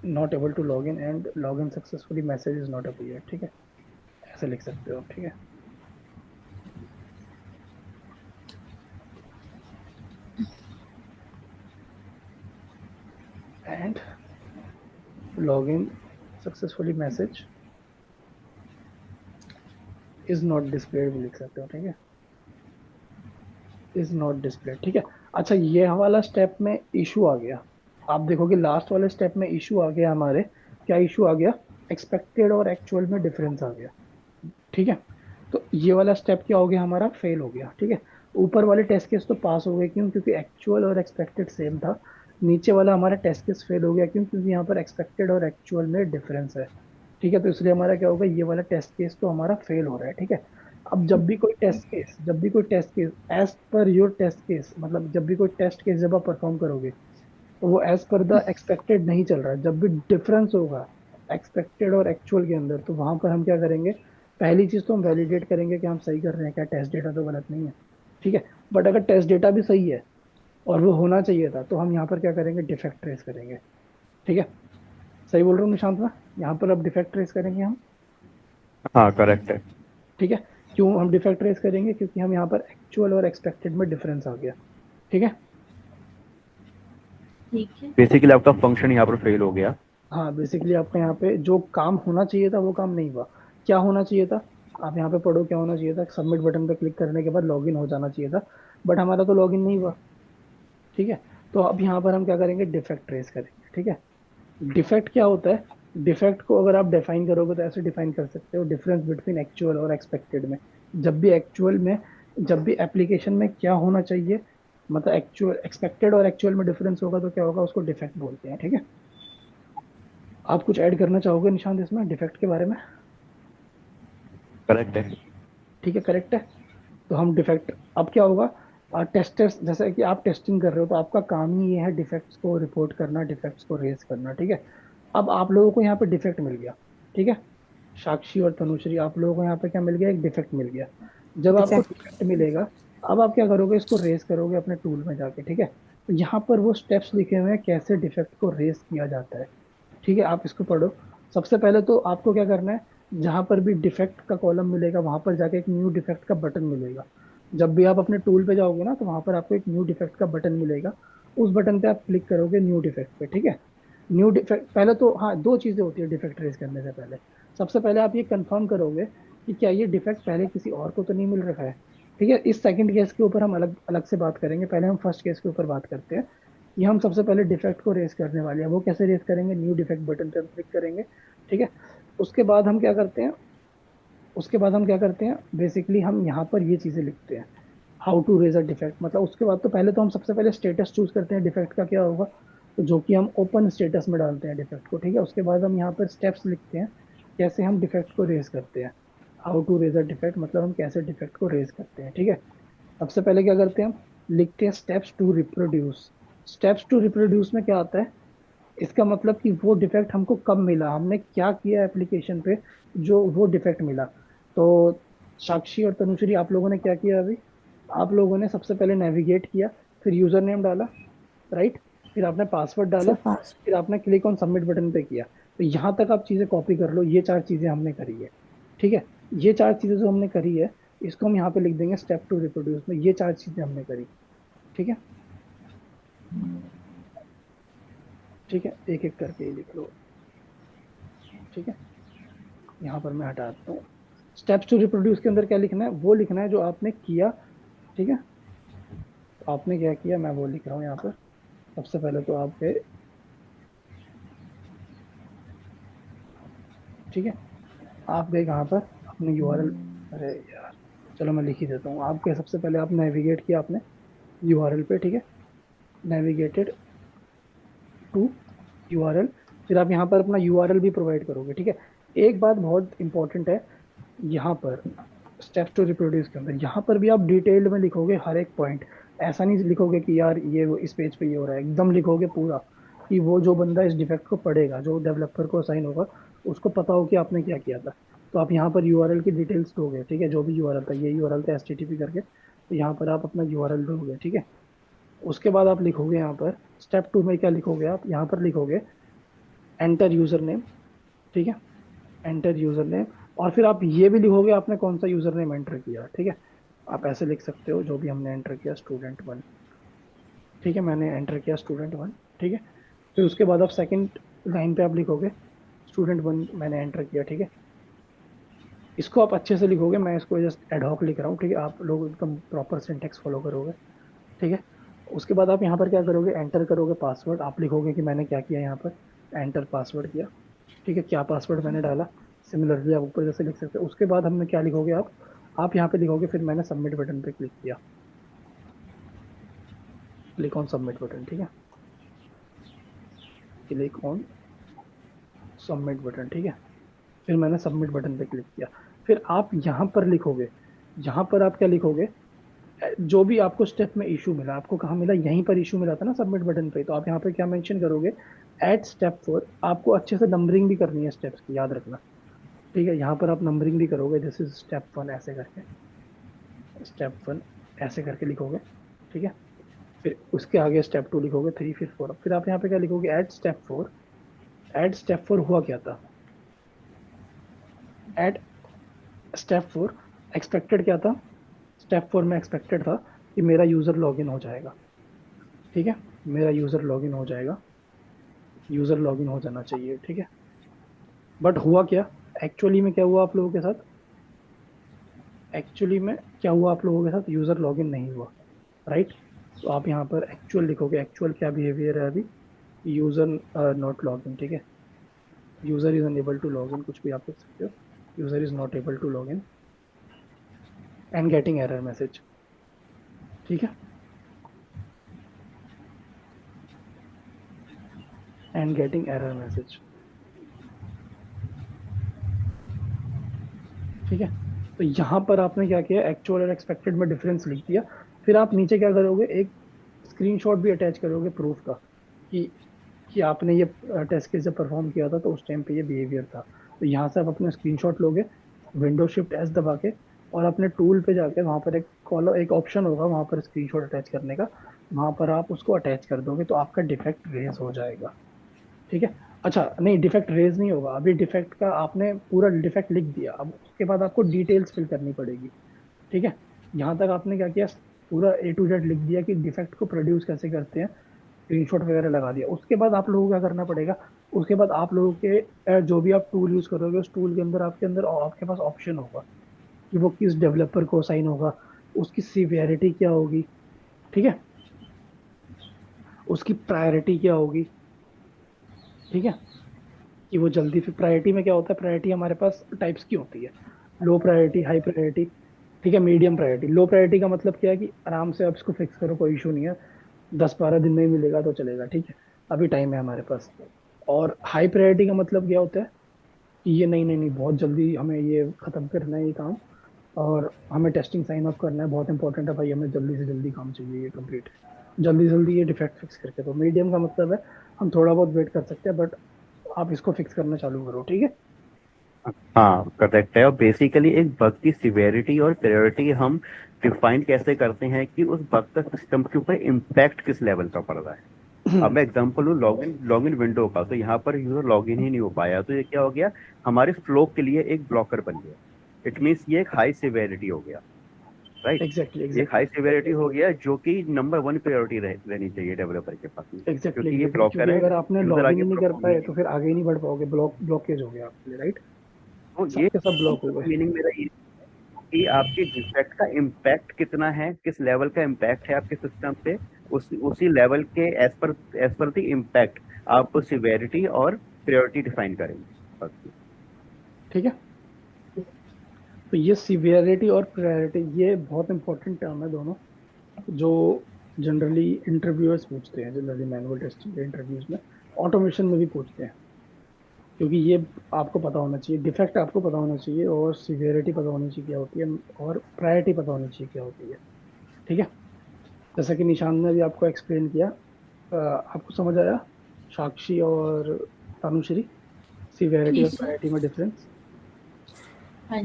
A: not able to log in and log in successfully message is not appear. ठीक है, ऐसे लिख सकते हो। ठीक है, and log in successfully message is not displayed भी लिख सकते हो। ठीक है, इज नॉट डिस्प्लेड। ठीक है, अच्छा ये वाला स्टेप में इशू आ गया। आप देखोगे लास्ट वाले स्टेप में इशू आ गया हमारे। क्या इशू आ गया, एक्सपेक्टेड और एक्चुअल में डिफरेंस आ गया। ठीक है, तो ये वाला स्टेप क्या हो गया हमारा, फेल हो गया। ठीक है, ऊपर वाले टेस्ट केस तो पास हो गए, क्यों, क्योंकि एक्चुअल और एक्सपेक्टेड सेम था। नीचे वाला हमारा टेस्ट केस फेल हो गया, क्यों, क्योंकि यहाँ पर एक्सपेक्टेड और एक्चुअल में डिफरेंस है। ठीक है, तो इसलिए हमारा क्या होगा, ये वाला टेस्ट केस तो हमारा फेल हो रहा है। ठीक है, अब जब भी कोई टेस्ट केस एज पर योर टेस्ट केस, मतलब जब भी कोई टेस्ट केस जब आप परफॉर्म करोगे तो वो एज पर द एक्सपेक्टेड नहीं चल रहा है। जब भी डिफरेंस होगा एक्सपेक्टेड और एक्चुअल के अंदर, तो वहां पर हम क्या करेंगे, पहली चीज तो हम वैलिडेट करेंगे कि हम सही कर रहे हैं, क्या टेस्ट डेटा तो गलत नहीं है। ठीक है, बट अगर टेस्ट डेटा भी सही है और वो होना चाहिए था, तो हम यहाँ पर क्या करेंगे, डिफेक्ट ट्रेस करेंगे। ठीक है, सही बोल रहा हूँ निशांत मैं, यहाँ पर अब डिफेक्ट ट्रेस करेंगे हम।
D: हाँ करेक्ट है।
A: ठीक है, क्यों हम डिफेक्ट ट्रेस करेंगे, क्योंकि हम यहाँ पर एक्चुअल और एक्सपेक्टेड में डिफरेंस आ गया। ठीक है,
B: ठीक है।
D: बेसिकली आपका फंक्शन यहाँ पर फेल हो गया।
A: हाँ बेसिकली आपका यहाँ पे जो काम होना चाहिए था वो काम नहीं हुआ। क्या होना चाहिए था, आप यहाँ पे पढ़ो, क्या होना चाहिए था, सबमिट बटन पे क्लिक करने के बाद लॉगिन हो जाना चाहिए था, बट हमारा तो लॉगिन नहीं हुआ। ठीक है, तो अब यहाँ पर हम क्या करेंगे, डिफेक्ट ट्रेस करेंगे। ठीक है, डिफेक्ट क्या होता है, डिफेक्ट को अगर आप डिफाइन करोगे तो ऐसे डिफाइन कर सकते हो, डिफरेंस बिटवीन एक्चुअल और एक्सपेक्टेड में। जब भी एक्चुअल में, जब भी एप्लीकेशन में क्या होना चाहिए, मतलब एक्चुअल एक्सपेक्टेड और एक्चुअल में डिफरेंस होगा तो क्या होगा, उसको डिफेक्ट बोलते हैं। ठीक है, आप कुछ ऐड करना चाहोगे निशांत इसमें डिफेक्ट के बारे में।
D: करेक्ट है।
A: ठीक है, करेक्ट है। तो हम डिफेक्ट, अब क्या होगा, टेस्टर्स, जैसे कि आप टेस्टिंग कर रहे हो तो आपका काम ही ये है डिफेक्ट्स को रिपोर्ट करना, डिफेक्ट्स को रेज करना। ठीक है, अब आप लोगों को यहाँ पे डिफेक्ट मिल गया। ठीक है, साक्षी और तनुश्री, आप लोगों को यहाँ पे क्या मिल गया, एक डिफेक्ट मिल गया। जब आपको
B: डिफेक्ट।
A: डिफेक्ट मिलेगा, अब आप क्या करोगे, इसको रेज करोगे अपने टूल में जाके। ठीक है, तो यहाँ पर वो स्टेप्स लिखे हुए हैं कैसे डिफेक्ट को रेज किया जाता है। ठीक है, आप इसको पढ़ो। सबसे पहले तो आपको क्या करना है, जहां पर भी डिफेक्ट का कॉलम मिलेगा वहां पर जाके एक न्यू डिफेक्ट का बटन मिलेगा। जब भी आप अपने टूल पे जाओगे ना, तो वहां पर आपको एक न्यू डिफेक्ट का बटन मिलेगा। उस बटन पे आप क्लिक करोगे न्यू डिफेक्ट पे। ठीक है, न्यू डिफेक्ट, पहले तो हाँ दो चीजें होती है डिफेक्ट रेज करने से पहले। सबसे पहले आप ये कंफर्म करोगे कि क्या ये डिफेक्ट पहले किसी और को तो नहीं मिल रखा है। ठीक है, इस सेकंड केस के ऊपर हम अलग अलग से बात करेंगे, पहले हम फर्स्ट केस के ऊपर बात करते हैं। ये हम सबसे पहले डिफेक्ट को रेस करने वाले हैं, वो कैसे रेस करेंगे, न्यू डिफेक्ट बटन पे हम क्लिक करेंगे। ठीक है, उसके बाद हम क्या करते हैं, उसके बाद हम क्या करते हैं, बेसिकली हम यहाँ पर ये चीजें लिखते हैं, how to raise a defect. मतलब उसके बाद तो पहले तो हम सबसे पहले स्टेटस चूज करते हैं डिफेक्ट का क्या होगा, तो जो कि हम ओपन स्टेटस में डालते हैं डिफेक्ट को। ठीक है, उसके बाद हम यहाँ पर स्टेप्स लिखते हैं कैसे हम डिफेक्ट को रेज करते हैं। How to raise a defect मतलब हम कैसे डिफेक्ट को रेज करते हैं। ठीक है, सबसे पहले क्या करते हैं हम, लिखते हैं steps to reproduce. Steps to reproduce में क्या आता है, इसका मतलब कि वो डिफेक्ट हमको कब मिला, हमने क्या किया एप्लीकेशन पे जो वो डिफेक्ट मिला। तो साक्षी और तनुश्री, आप लोगों ने क्या किया अभी? आप लोगों ने सबसे पहले नेविगेट किया, फिर यूजर नेम डाला, राइट, फिर आपने पासवर्ड डाला,
B: फिर पास।
A: फिर आपने क्लिक ऑन सबमिट बटन पे किया। तो यहाँ तक आप चीजें कॉपी कर लो, ये चार चीजें हमने करी है। ठीक है, ये चार चीजें जो हमने करी है, इसको हम यहाँ पे लिख देंगे स्टेप टू रिप्रोड्यूस में, ये चार चीजें हमने करी। ठीक है, ठीक है, एक एक करके ही लिख लो। ठीक है, यहाँ पर मैं हटाता हूँ। स्टेप्स टू रिप्रोड्यूस के अंदर क्या लिखना है? वो लिखना है जो आपने किया। ठीक है, तो आपने क्या किया मैं वो लिख रहा हूँ यहाँ पर। सबसे पहले तो आप गए, ठीक है, आप गए कहाँ पर? अपने यूआरएल, अरे यार, चलो मैं लिख ही देता हूँ। आप गए, सबसे पहले आप नेविगेट किया आपने यूआरएल पे। ठीक है, नेविगेटेड टू यूआरएल, फिर आप यहाँ पर अपना यूआरएल भी प्रोवाइड करोगे। ठीक है, एक बात बहुत इंपॉर्टेंट है यहाँ पर, स्टेप्स टू रिप्रोड्यूस के अंदर यहाँ पर भी आप डिटेल्ड में लिखोगे हर एक पॉइंट। ऐसा नहीं लिखोगे कि यार ये वो इस पेज पे ये हो रहा है, एकदम लिखोगे पूरा, कि वो जो बंदा इस डिफेक्ट को पढ़ेगा, जो डेवलपर को असाइन होगा, उसको पता हो कि आपने क्या किया था। तो आप यहाँ पर यूआरएल की डिटेल्स दोगे। ठीक है, जो भी यूआरएल था, ये यूआरएल था एचटीटीपी करके, तो यहाँ पर आप अपना यूआरएल दोगे। ठीक है, उसके बाद आप लिखोगे यहाँ पर स्टेप टू में क्या लिखोगे? आप यहाँ पर लिखोगे एंटर यूजर नेम। ठीक है, एंटर यूजर नेम, और फिर आप ये भी लिखोगे आपने कौन सा यूजर नेम एंटर किया। ठीक है, आप ऐसे लिख सकते हो जो भी हमने एंटर किया, स्टूडेंट 1। ठीक है, मैंने एंटर किया स्टूडेंट 1। ठीक है, फिर उसके बाद आप सेकंड लाइन पे आप लिखोगे स्टूडेंट 1 मैंने एंटर किया। ठीक है, इसको आप अच्छे से लिखोगे, मैं इसको जस्ट एडहॉक लिख रहा हूँ। ठीक है, आप लोग एकदम प्रॉपर सिंटेक्स फॉलो करोगे। ठीक है, उसके बाद आप यहाँ पर क्या करोगे? एंटर करोगे पासवर्ड, आप लिखोगे कि मैंने क्या किया यहाँ पर, एंटर पासवर्ड किया। ठीक है, क्या पासवर्ड मैंने डाला, सिमिलरली आप ऊपर जैसे लिख सकते हो। उसके बाद हमने क्या लिखोगे? आप यहाँ पे लिखोगे फिर मैंने सबमिट बटन पे क्लिक किया, क्लिक ऑन सबमिट बटन। ठीक है, क्लिक ऑन सबमिट बटन। ठीक है, फिर मैंने सबमिट बटन पे क्लिक किया। फिर आप यहाँ पर लिखोगे, यहाँ पर आप क्या लिखोगे? जो भी आपको स्टेप में इशू मिला, आपको कहाँ मिला? यहीं पर इशू मिला था ना सबमिट बटन पे, तो आप यहाँ पे क्या मेंशन करोगे? At step 4। आपको अच्छे से नंबरिंग भी करनी है स्टेप्स की, याद रखना। ठीक है, यहाँ पर आप नंबरिंग भी करोगे, दिस इज स्टेप 1 ऐसे करके, स्टेप 1 ऐसे करके लिखोगे। ठीक है, फिर उसके आगे स्टेप 2 लिखोगे, 3, फिर 4। फिर आप यहाँ पे क्या लिखोगे? Eight step 4। एट स्टेप 4 हुआ क्या था? एट स्टेप 4 एक्सपेक्टेड क्या था? स्टेप 4 में एक्सपेक्टेड था कि मेरा यूजर लॉगिन हो जाएगा। ठीक है, मेरा यूजर लॉगिन हो जाएगा, यूजर लॉगिन हो जाना चाहिए। ठीक है, बट हुआ क्या? एक्चुअली में क्या हुआ आप लोगों के साथ? एक्चुअली में क्या हुआ आप लोगों के साथ? यूजर लॉगिन नहीं हुआ, राइट। तो आप यहाँ पर एक्चुअल लिखोगे, एक्चुअल क्या बिहेवियर है अभी? User not login. ठीक है, user is unable to login, कुछ भी आप लिख सकते हो, user is not able to login and getting error message. ठीक है, एंड गेटिंग एरर मैसेज। ठीक है, तो यहाँ पर आपने क्या किया? एक्चुअल और एक्सपेक्टेड में डिफरेंस लिख दिया। फिर आप नीचे क्या करोगे? एक स्क्रीनशॉट भी अटैच करोगे प्रूफ का, कि कि आपने ये टेस्ट केस जब परफॉर्म किया था तो उस टाइम पे ये बिहेवियर था। तो यहाँ से आप अपना स्क्रीनशॉट लोगे, विंडो शिफ्ट एस दबा के, और अपने टूल पे जाके वहाँ पर एक कॉलम, एक ऑप्शन होगा वहाँ पर स्क्रीनशॉट अटैच करने का, वहाँ पर आप उसको अटैच कर दोगे तो आपका डिफेक्ट रेज हो जाएगा। ठीक है, अच्छा नहीं, डिफेक्ट रेज नहीं होगा अभी, डिफेक्ट का आपने पूरा डिफेक्ट लिख दिया, अब उसके बाद आपको डिटेल्स फिल करनी पड़ेगी। ठीक है, यहाँ तक आपने क्या किया? पूरा A to Z लिख दिया कि डिफेक्ट को प्रोड्यूस कैसे करते हैं, स्क्रीनशॉट वगैरह लगा दिया। उसके बाद आप लोगों को क्या करना पड़ेगा? उसके बाद आप लोगों के जो भी आप टूल यूज करोगे, उस टूल के अंदर आपके पास ऑप्शन होगा कि वो किस डेवलपर को असाइन होगा, उसकी सीवियरिटी क्या होगी। ठीक है, उसकी प्रायोरिटी क्या होगी। ठीक है, कि वो जल्दी, फिर प्रायोरिटी में क्या होता है? प्रायोरिटी हमारे पास टाइप्स की होती है, लो प्रायोरिटी, हाई प्रायोरिटी। ठीक है, मीडियम प्रायोरिटी। लो प्रायोरिटी का मतलब क्या है? कि आराम से आप इसको फिक्स करो, कोई इशू नहीं है, 10-12 दिन में ही मिलेगा तो चलेगा। ठीक है, अभी टाइम है हमारे पास। और हाई प्रायोरिटी का मतलब क्या होता है? कि ये नहीं नहीं नहीं, बहुत जल्दी हमें ये खत्म करना है ये काम, और हमें टेस्टिंग साइन ऑफ करना है, बहुत इंपॉर्टेंट है भाई, हमें जल्दी से जल्दी काम चाहिए ये कंप्लीट, जल्दी जल्दी ये डिफेक्ट फिक्स करके। तो मीडियम का मतलब है हम थोड़ा बहुत वेट कर सकते हैं, बट आप इसको फिक्स करना चालू करो। ठीक है,
D: हाँ करेक्ट है। और बेसिकली एक बग की सिवेरिटी और प्रायोरिटी हम डिफाइन कैसे करते हैं कि उस बग का सिस्टम के ऊपर इम्पैक्ट किस लेवल का पड़ रहा है। अब मैं एग्जांपल लूँ लॉगिन विंडो का, तो यहाँ पर यूजर लॉगिन ही नहीं हो पाया, तो ये क्या हो गया, हमारे फ्लो के लिए एक ब्लॉकर बन गया। इट मीन्स ये एक हाई सिवेरिटी हो गया, राइट।
A: एग्जैक्टली
D: ये एक
A: एग्जैक्टली
D: हाई सिवेरिटी हो गया जो कि नंबर वन प्रायोरिटी रहनी चाहिए डेवलपर के पास में,
A: एग्जैक्टली
D: क्योंकि ये
A: एग्जैक्टली
D: ब्लॉकर
A: क्योंकि
D: है,
A: अगर आपने
D: यूजर
A: लॉगिन
D: आगे
A: ही नहीं कर
D: परफॉर्म ही
A: पाए
D: नहीं।
A: तो फिर आगे ही नहीं बढ़ पाओगे, ब्लॉकेज हो गया आपके लिए, राइट।
D: तो ये
A: सबके सब ब्लॉक हो गए।
D: मीनिंग मेरा ये कि आपके डिफेक्ट का इम्पैक्ट कितना है, किस लेवल का इम्पैक्ट है आपके सिस्टम पे, उसी लेवल के एज पर द इम्पैक्ट आप सिवेरिटी और प्रायोरिटी डिफाइन करेंगे बस।
A: ठीक है, तो ये सिवियरिटी और प्रायोरिटी ये बहुत इंपॉर्टेंट टर्म है दोनों, जो जनरली इंटरव्यूअर्स पूछते हैं, जनरली मैनुअल टेस्टिंग के इंटरव्यूज में, ऑटोमेशन में भी पूछते हैं। क्योंकि ये आपको पता होना चाहिए, डिफेक्ट आपको पता होना चाहिए, और सिवियरिटी पता होनी चाहिए क्या होती है, और प्रायोरिटी पता होनी चाहिए क्या होती है। ठीक है, जैसा कि निशान ने भी आपको एक्सप्लेन किया, आपको समझ आया साक्षी और तनुश्री, सिवियरिटी और
B: ठीक है।
A: प्रायोरिटी में डिफरेंस
B: हाँ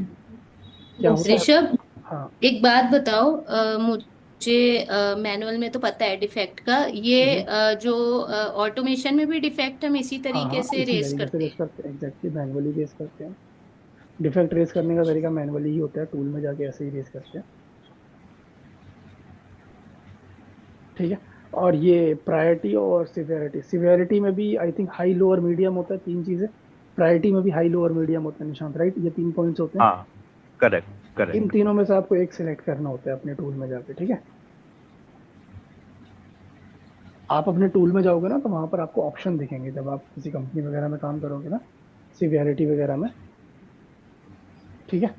A: क्या होता है।
B: ऋषभ,
A: हाँ,
B: एक बात बताओ, मुझे मैनुअल में तो पता है डिफेक्ट का, ये
A: हम्म,
B: जो ऑटोमेशन में भी डिफेक्ट हम इसी
A: हाँ
B: तरीके
A: हाँ,
B: से
A: इसी
B: रेस
A: तरीके से
B: करते
A: रेस
B: हैं।
A: करते हैं, एग्जैक्टली मैनुअली रेस करते हैं। डिफेक्ट रेस करने का तरीका मैनुअली ही होता है, टूल में जाके ऐसे ही रेस करते हैं। ठीक है, और ये प्रायोरिटी और सिवियरिटी, सिवियरिटी में भी आई थिंक हाई लो और मीडियम होता है, तीन चीजें। प्रायोरिटी में भी हाई लो और मीडियम होता है निशांत, राइट, ये तीन पॉइंट्स होते हैं।
D: हाँ करेक्ट
A: इन
D: करेक्ट।
A: तीनों में से आपको एक सिलेक्ट करना होता है अपने टूल में जाके। ठीक है, आप अपने टूल में जाओगे ना, तो वहां पर आपको ऑप्शन दिखेंगे जब आप किसी कंपनी वगैरह में काम करोगे ना, सिवियरिटी वगैरह में। ठीक है,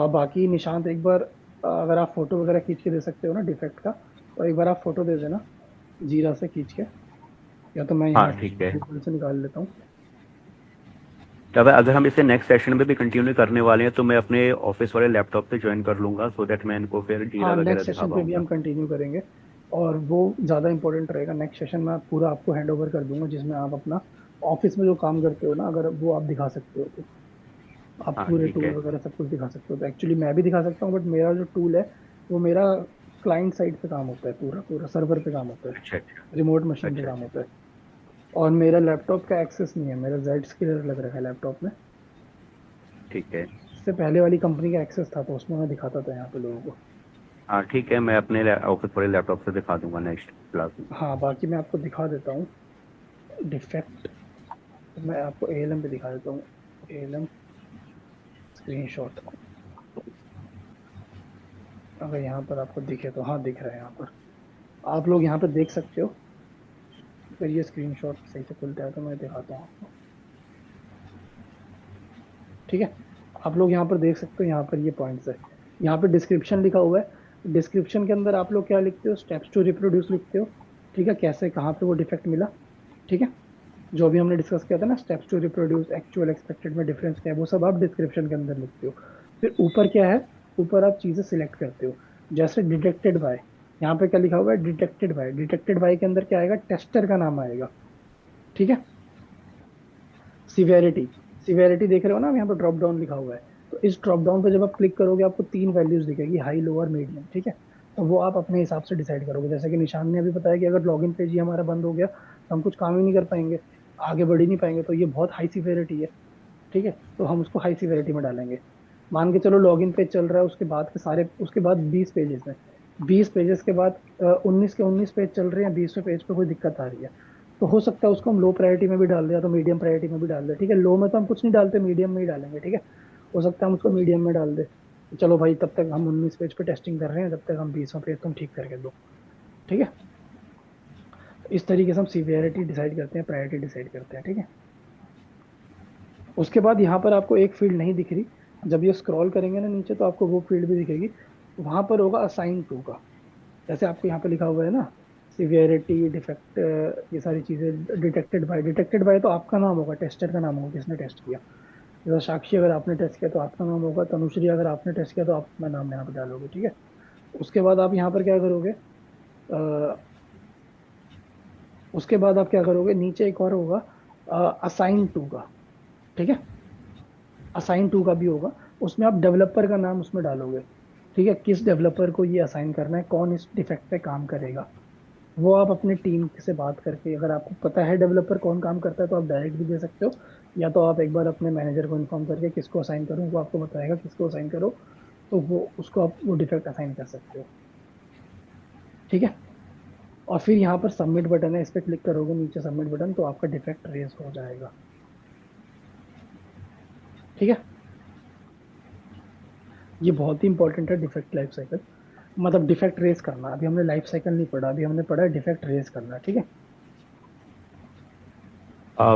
A: बाकी निशांत एक बार, अगर आप फोटो वगैरह खींच के दे सकते हो ना डिफेक्ट का, तो एक बार आप फोटो दे देना जीरा से खींच के, या तो मैं
D: हाँ
A: यहाँ
D: ठीक है।
A: गूगल से निकाल लेता हूँ।
D: तब अगर हम इसे नेक्स्ट सेशन में भी कंटिन्यू करने वाले हैं तो मैं अपने ऑफिस वाले लैपटॉप से ज्वाइन कर लूंगा, सो दैट मैं इनको फिर जीरा
A: हाँ,
D: वगैरह
A: नेक्स्ट
D: दिखा
A: सेशन पे भी
D: पाऊंगा।
A: हम कंटिन्यू करेंगे, और वो ज़्यादा इंपॉर्टेंट रहेगा। नेक्स्ट सेशन में पूरा आपको हैंड ओवर कर दूंगा, जिसमें आप अपना ऑफिस में जो काम करते हो ना, अगर वो आप दिखा सकते हो तो आप
D: हाँ
A: पूरे
D: ठीक
A: टूल
D: है।
A: वगैरह सब कुछ दिखा सकते हो। तो एक्चुअली मैं भी दिखा सकता हूँ, बट मेरा जो टूल है वो मेरा क्लाइंट साइड पे काम होता है, पूरा पूरा सर्वर पे काम होता है,
D: अच्छा अच्छा।
A: रिमोट मशीन पे
D: अच्छा
A: काम
D: अच्छा।
A: होता है। और मेरा लैपटॉप का एक्सेस नहीं है, मेरा जेड स्किलर लग रखा है लैपटॉप में।
D: ठीक है।
A: इससे पहले वाली कंपनी का एक्सेस था, तो उसमें मैं दिखाता था यहाँ पे लोगों को।
D: हाँ ठीक है, मैं अपने ऑफिस वाले लैपटॉप से दिखा दूंगा नेक्स्ट क्लास में।
A: हाँ, बाकी मैं आपको दिखा देता हूँ डिफेक्ट, तो मैं आपको एएलएम पे दिखा देता हूँ। एएलएम स्क्रीनशॉट, अगर यहाँ पर आपको दिखे तो, हाँ दिख रहा है यहाँ पर, आप लोग यहाँ पे देख सकते हो। अगर ये स्क्रीनशॉट सही से खुलता है तो मैं दिखाता हूँ आपको। ठीक है, आप लोग यहाँ पर देख सकते हो, यहाँ पर ये पॉइंट्स है, यहाँ पे डिस्क्रिप्शन लिखा हुआ है। डिस्क्रिप्शन के अंदर आप लोग क्या लिखते हो, स्टेप्स टू रिप्रोड्यूस लिखते हो। ठीक है, कैसे कहाँ पे वो डिफेक्ट मिला। ठीक है, जो भी हमने डिस्कस किया था ना, steps to reproduce, actual expected में डिफरेंस क्या है, वो सब आप डिस्क्रिप्शन के अंदर लिखते हो। फिर ऊपर क्या है, ऊपर आप चीजें सिलेक्ट करते हो, जैसे डिटेक्टेड बाय, यहाँ पे क्या लिखा हुआ है, डिटेक्टेड बाय। डिटेक्टेड बाय के अंदर क्या आएगा, टेस्टर का नाम आएगा। ठीक है, सिवेरिटी, सिवेरिटी देख रहे हो ना, यहाँ पे ड्रॉप डाउन लिखा हुआ है। तो इस ड्रॉप डाउन पे जब आप क्लिक करोगे, आपको तीन वैल्यूज दिखेगी, हाई, लोअर, मीडियम। ठीक है, तो वो आप अपने हिसाब से डिसाइड करोगे। जैसे कि निशान ने अभी बताया कि अगर लॉगिन पेज ही हमारा बंद हो गया तो हम कुछ काम ही नहीं कर पाएंगे, आगे बढ़ ही नहीं पाएंगे, तो ये बहुत हाई सिवेरिटी है। ठीक है, तो हम उसको हाई सिवेरिटी में डालेंगे। मान के चलो लॉगिन पेज चल रहा है, उसके बाद के सारे, उसके बाद 20 पेजेस हैं, 20 पेजेस के बाद 19 के 19 पेज चल रहे हैं, 20वें पेज पे कोई दिक्कत आ रही है, तो हो सकता है उसको हम लो प्रायोरिटी में भी डाल दें, या तो मीडियम प्रायोरिटी में भी डाल दें। ठीक है, लो में तो हम कुछ नहीं डालते, मीडियम में ही डालेंगे। ठीक है, हो सकता है हम उसको मीडियम में डाल दें, चलो भाई तब तक हम 19 पेज पे टेस्टिंग कर रहे हैं, जब तक हम 20वां पेज तुम ठीक करके दो। ठीक है, तो इस तरीके से हम सीवियरिटी डिसाइड करते हैं, प्रायोरिटी डिसाइड करते हैं। ठीक है, उसके बाद यहाँ पर आपको एक फील्ड नहीं दिख रही, जब ये स्क्रॉल करेंगे ना नीचे, तो आपको वो फील्ड भी दिखेगी, वहां पर होगा असाइन टू का। जैसे आपको यहाँ पे लिखा हुआ है ना, सिवियरिटी, डिफेक्ट, ये सारी चीजें, डिटेक्टेड बाय, डिटेक्टेड बाय तो आपका नाम होगा, टेस्टर का नाम होगा, किसने टेस्ट किया। जैसे साक्षी अगर आपने टेस्ट किया तो आपका नाम होगा, तनुश्री अगर आपने टेस्ट किया तो आप अपना नाम यहाँ पे डालोगे। ठीक है, उसके बाद आप यहाँ पर क्या करोगे, अ, उसके बाद आप क्या करोगे, नीचे एक और होगा असाइन टू का। ठीक है, असाइन टू का भी होगा, उसमें आप डेवलपर का नाम उसमें डालोगे, ठीक है, किस डेवलपर को ये असाइन करना है, कौन इस डिफेक्ट पे काम करेगा। वो आप अपने टीम से बात करके, अगर आपको पता है डेवलपर कौन काम करता है तो आप डायरेक्ट भी दे सकते हो, या तो आप एक बार अपने मैनेजर को इन्फॉर्म करके किसको असाइन करूँ, वो आपको बताएगा किसको असाइन करो, तो वो उसको आप वो डिफेक्ट असाइन कर सकते हो, ठीक है। और फिर यहाँ पर सबमिट बटन है, इस पर क्लिक करोगे नीचे सबमिट बटन, तो आपका डिफेक्ट रेज हो जाएगा, ठीक है। ये बहुत ही इंपॉर्टेंट है डिफेक्ट लाइफ साइकिल, मतलब डिफेक्ट रेज करना। अभी हमने लाइफ साइकिल नहीं पढ़ा, अभी हमने पढ़ा है डिफेक्ट रेज करना, ठीक है।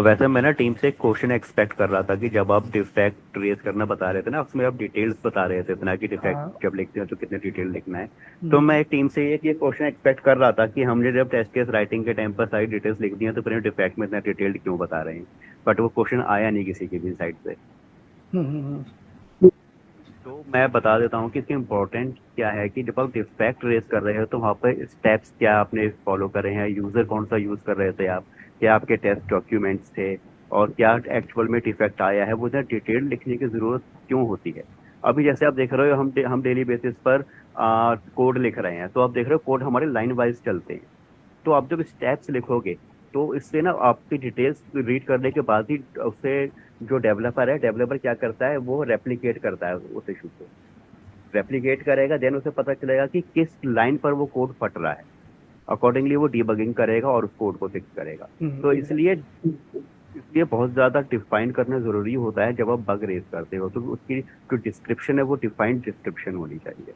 D: वैसे मैं ना टीम से एक क्वेश्चन एक्सपेक्ट कर रहा था कि जब आप डिफेक्ट रेज करना बता रहे थे ना, उसमें आप डिटेल्स बता रहे थे इतना कि डिफेक्ट
A: हाँ।
D: जब लिखते हैं तो कितने डिटेल लिखना है। तो
A: हम्म,
D: मैं एक टीम से ये क्वेश्चन एक्सपेक्ट कर रहा था कि हमने जब टेस्ट केस राइटिंग के टाइम पर सारी डिटेल्स लिख दी हैं तो फिर डिफेक्ट में इतना डिटेल्ड क्यों बता रहे हैं। बट वो क्वेश्चन आया नहीं किसी की भी साइड से।
A: हम्म, हम्म,
D: तो मैं बता देता हूँ कि इसकी इम्पोर्टेंट क्या है कि जब आप डिफेक्ट रेज कर रहे हो तो वहाँ पर स्टेप्स क्या आपने फॉलो करे हैं, यूजर कौन सा यूज कर रहे थे आप, क्या आपके टेस्ट डॉक्यूमेंट्स थे, और क्या एक्चुअल में डिफेक्ट आया है, वो इतना डिटेल लिखने की जरूरत क्यों होती है। अभी जैसे आप देख रहे हो हम डेली बेसिस पर कोड लिख रहे हैं, तो आप देख रहे हो कोड हमारे लाइन वाइज चलते हैं। तो आप जब स्टेप्स लिखोगे तो इससे ना आपकी डिटेल्स रीड करने के बाद ही उससे जो डेवलपर है, डेवलपर क्या करता है, वो रेप्लिकेट करता है उस इशू को, रेप्लिकेट करेगा, देन उसे पता चलेगा कि किस लाइन पर वो कोड फट रहा है। अकॉर्डिंगली वो डीबगिंग करेगा और उस कोड को फिक्स करेगा। तो इसलिए
A: एग्जैक्टली।
D: इसलिए बहुत ज्यादा डिफाइन करना जरूरी होता है। जब आप बग रेज करते हो तो उसकी जो डिस्क्रिप्शन है वो डिफाइंड डिस्क्रिप्शन होनी चाहिए।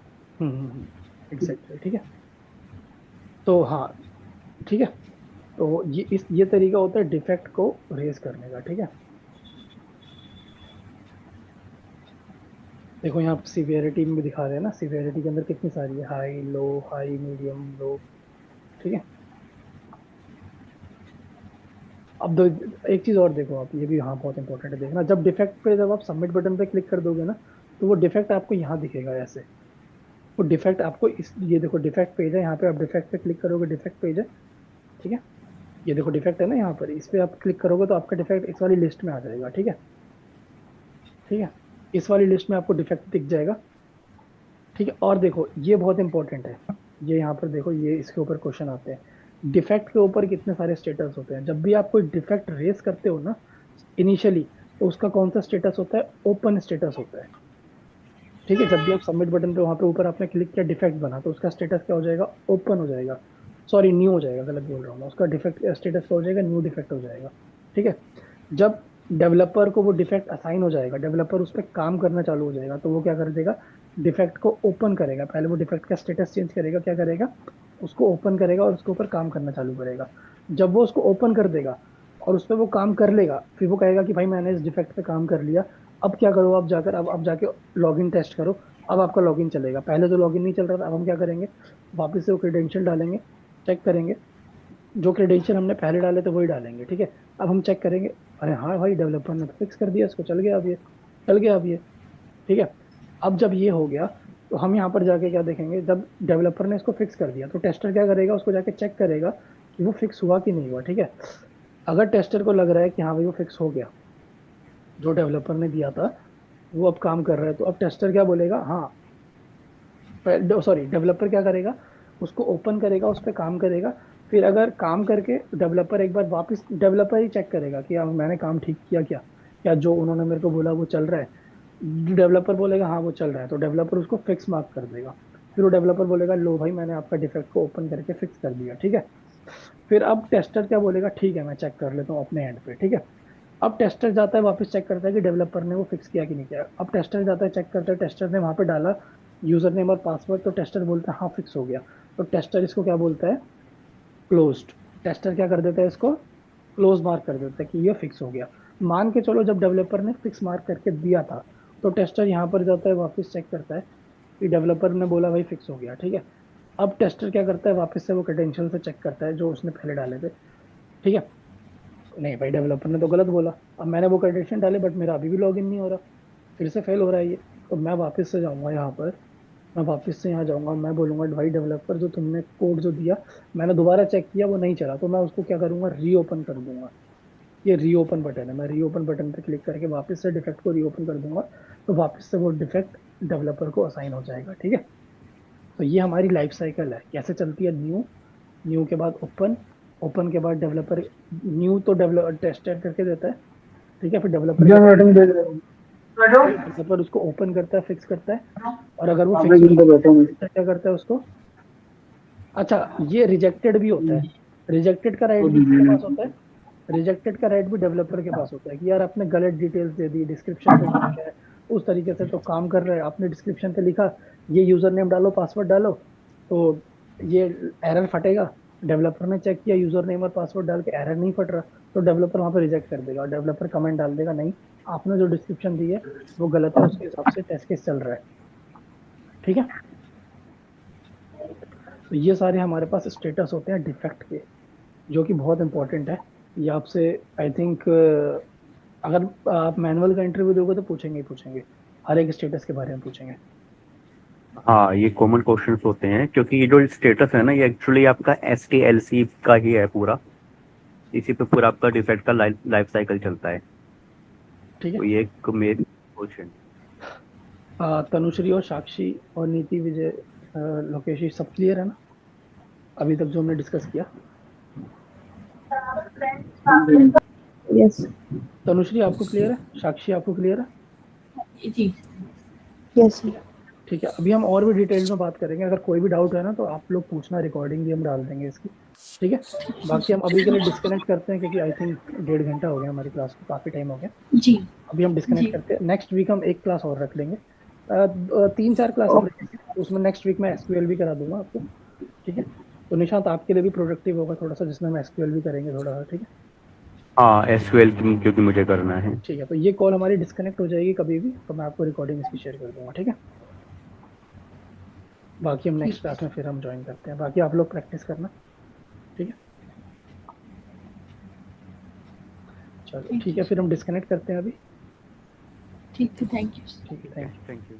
A: एग्जैक्टली, ठीक है। तो हाँ, ठीक है। तो ये तरीका होता है डिफेक्ट को रेज करने का, ठीक है। देखो यहाँ सिवियरिटी में भी दिखा रहे हैं ना, सिवियरिटी के अंदर कितनी सारी है, high low, high medium low, ठीक है। अब दो, एक चीज और देखो आप, ये भी हाँ बहुत इंपॉर्टेंट है देखना, जब डिफेक्ट पे जब आप सबमिट बटन पे क्लिक कर दोगे ना, तो वो डिफेक्ट आपको यहाँ दिखेगा ऐसे। वो डिफेक्ट आपको इस, ये देखो डिफेक्ट पेज है, यहाँ पे आप डिफेक्ट पे क्लिक करोगे, डिफेक्ट पेज है, ठीक है। ये देखो डिफेक्ट है ना यहाँ पर, इस पे आप क्लिक करोगे तो आपका डिफेक्ट इस वाली लिस्ट में आ जाएगा, ठीक है। ठीक है, इस वाली लिस्ट में आपको डिफेक्ट दिख जाएगा, ठीक है। और देखो ये बहुत इंपॉर्टेंट है, ये यहाँ पर देखो, ये इसके ऊपर क्वेश्चन आते हैं, डिफेक्ट के ऊपर कितने सारे स्टेटस होते हैं। जब भी आप कोई डिफेक्ट रेस करते हो ना इनिशियली, तो उसका कौन सा स्टेटस होता है, ओपन स्टेटस होता है, ठीक है। जब भी आप सबमिट बटन पे वहां पे ऊपर आपने क्लिक किया, डिफेक्ट बना, तो उसका स्टेटस क्या हो जाएगा, ओपन हो जाएगा, सॉरी न्यू हो जाएगा, गलत बोल रहा हूँ मैं, उसका डिफेक्ट स्टेटस क्या हो जाएगा, न्यू डिफेक्ट हो जाएगा, ठीक है। जब डेवलपर को वो डिफेक्ट असाइन हो जाएगा, डेवलपर उस पर काम करना चालू हो जाएगा, तो वो क्या कर देगा, डिफेक्ट को ओपन करेगा, पहले वो डिफेक्ट का स्टेटस चेंज करेगा, क्या करेगा, उसको ओपन करेगा और उसके ऊपर काम करना चालू करेगा। जब वो उसको ओपन कर देगा और उस पर वो काम कर लेगा, फिर वो कहेगा कि भाई मैंने इस डिफेक्ट पे काम कर लिया, अब क्या करो, अब जाकर अब जाके लॉगिन टेस्ट करो। अब आपका लॉगिन चलेगा, पहले तो लॉगिन नहीं चल रहा था, अब हम क्या करेंगे, वापस से वो क्रेडेंशियल डालेंगे, चेक करेंगे, जो क्रेडेंशियल हमने पहले डाले थे वही डालेंगे, ठीक है। अब हम चेक करेंगे, अरे हाँ भाई डेवलपर ने तो फिक्स कर दिया इसको, चल गया अब ये, चल गया अब ये, ठीक है। अब जब ये हो गया, तो हम यहाँ पर जाके क्या देखेंगे, जब डेवलपर ने इसको फिक्स कर दिया तो टेस्टर क्या करेगा, उसको जाके चेक करेगा कि वो फिक्स हुआ कि नहीं हुआ, ठीक है। अगर टेस्टर को लग रहा है कि हाँ भाई वो फिक्स हो गया, जो डेवलपर ने दिया था वो अब काम कर रहा है, तो अब टेस्टर क्या बोलेगा, हाँ, सॉरी डेवलपर क्या करेगा, उसको ओपन करेगा, उस पर काम करेगा। फिर अगर काम करके डेवलपर एक बार वापस, डेवलपर ही चेक करेगा कि हाँ मैंने काम ठीक किया क्या, क्या जो उन्होंने मेरे को बोला वो चल रहा है। डेवलपर बोलेगा हाँ वो चल रहा है, तो डेवलपर उसको फिक्स मार्क कर देगा। फिर वो डेवलपर बोलेगा लो भाई मैंने आपका डिफेक्ट को ओपन करके फिक्स कर दिया, ठीक है। फिर अब टेस्टर क्या बोलेगा, ठीक है मैं चेक कर लेता हूँ अपने एंड पे, ठीक है। अब टेस्टर जाता है वापस चेक करता है कि डेवलपर ने वो फिक्स किया कि नहीं किया। अब टेस्टर जाता है चेक करता है, टेस्टर ने वहां पे डाला यूजर नेम और पासवर्ड, तो टेस्टर बोलता है हाँ फिक्स हो गया। तो टेस्टर इसको क्या बोलता है, क्लोज्ड। टेस्टर क्या कर देता है, इसको क्लोज मार्क कर देता है कि ये फिक्स हो गया। मान के चलो जब डेवलपर ने फिक्स मार्क करके दिया था, तो टेस्टर यहाँ पर जाता है वापस चेक करता है कि डेवलपर ने बोला भाई फिक्स हो गया, ठीक है। अब टेस्टर क्या करता है, वापस से वो क्रेडेंशियल से चेक करता है जो उसने पहले डाले थे, ठीक है। नहीं भाई डेवलपर ने तो गलत बोला, अब मैंने वो क्रेडेंशियल डाले बट मेरा अभी भी लॉगिन नहीं हो रहा, फिर से फेल हो रहा है ये। तो मैं वापस से जाऊंगा यहाँ पर, मैं वापस से यहाँ जाऊंगा, मैं बोलूंगा भाई डेवलपर जो तुमने कोड जो दिया, मैंने दोबारा चेक किया वो नहीं चला, तो मैं उसको क्या करूंगा, रीओपन कर दूंगा, ये रीओपन बटन है, मैं रीओपन बटन पे क्लिक करके वापस से डिफेक्ट को रीओपन कर दूंगा, तो वापस से वो डिफेक्ट डेवलपर को असाइन हो जाएगा। ठीक है, तो ये हमारी लाइफ साइकिल है, कैसे चलती है। न्यू, न्यू के बाद ओपन, ओपन के बाद डेवलपर, न्यू तो डेवलपर टेस्टेड करके देता है, ठीक है, फिर डेवलपर के बाद डेवलपर उसको ओपन करता है, फिक्स करता है, और अगर वो फिक्स क्या करता है उसको, अच्छा ये रिजेक्टेड भी होता है, रिजेक्टेड का राइट भी किसके पास होता है, रिजेक्टेड का राइट भी डेवलपर के पास होता है कि यार आपने गलत डिटेल्स दे दी, डिस्क्रिप्शन पे जो लिखा है उस तरीके से तो काम कर रहा है, आपने डिस्क्रिप्शन पे लिखा ये यूजर नेम डालो, पासवर्ड डालो, तो ये एरर फटेगा। डेवलपर ने चेक किया यूजर नेम और पासवर्ड डाल के एरर नहीं फट रहा, तो डेवलपर वहां पे रिजेक्ट कर देगा, और डेवलपर कमेंट डाल देगा नहीं आपने जो डिस्क्रिप्शन दी है वो गलत है, उसके हिसाब से टेस्ट केस चल रहा है। ठीक है, तो ये सारे हमारे पास स्टेटस होते हैं डिफेक्ट के, जो कि बहुत इंपॉर्टेंट है। ये आपसे आई थिंक अगर आप मैनुअल का इंटरव्यू दोगे तो पूछेंगे ही पूछेंगे, हर एक स्टेटस के बारे में पूछेंगे।
D: हाँ, ये कॉमन क्वेश्चंस होते हैं, क्योंकि ये जो स्टेटस है ना, ये एक्चुअली आपका STLC का ही है पूरा, इसी पे पूरा आपका डिफेक्ट का लाइफ साइकिल चलता है।
A: ठीक है,
D: तो ये एक मेन क्वेश्चन।
A: तनुश्री और साक्षी और नीति विजय, लोकेश, सब क्लियर है ना अभी तक जो हमने डिस्कस किया।
C: यस
A: तनुश्री आपको क्लियर है, साक्षी आपको क्लियर है।
B: जी।
C: यस
A: ठीक है, ठीक है, अभी हम और भी डिटेल में बात करेंगे, अगर कोई भी डाउट है ना तो आप लोग पूछना, रिकॉर्डिंग भी हम डाल देंगे इसकी। ठीक है, बाकी हम अभी के लिए डिस्कनेक्ट करते हैं, क्योंकि आई थिंक 1.5 घंटा हो गया हमारी क्लास को, काफी टाइम हो गया।
B: जी।
A: अभी हम डिस्कनेक्ट
B: जी।
A: करते हैं, नेक्स्ट वीक हम एक क्लास और रख लेंगे, 3-4 क्लास हम रखेंगे, उसमें नेक्स्ट वीक मैं एसक्यूएल भी करा दूंगा आपको। ठीक है, तो निशांत आपके लिए भी प्रोडक्टिव होगा थोड़ा सा, जिसमें हम एसक्यूएल भी करेंगे थोड़ा सा। ठीक है,
D: हाँ, SQL क्योंकि मुझे करना है।
A: ठीक है, तो ये कॉल हमारी डिस्कनेक्ट हो जाएगी कभी भी, तो मैं आपको रिकॉर्डिंग इसकी शेयर कर दूंगा। ठीक है, बाकी हम नेक्स्ट
B: ठीक है।
A: क्लास में फिर हम ज्वाइन करते हैं, बाकी आप लोग प्रैक्टिस करना। ठीक है, चलो ठीक है, फिर हम डिस्कनेक्ट करते हैं अभी।
B: ठीक है, थैंक यू।
A: ठीक है, थैंक यू।
D: Thank you.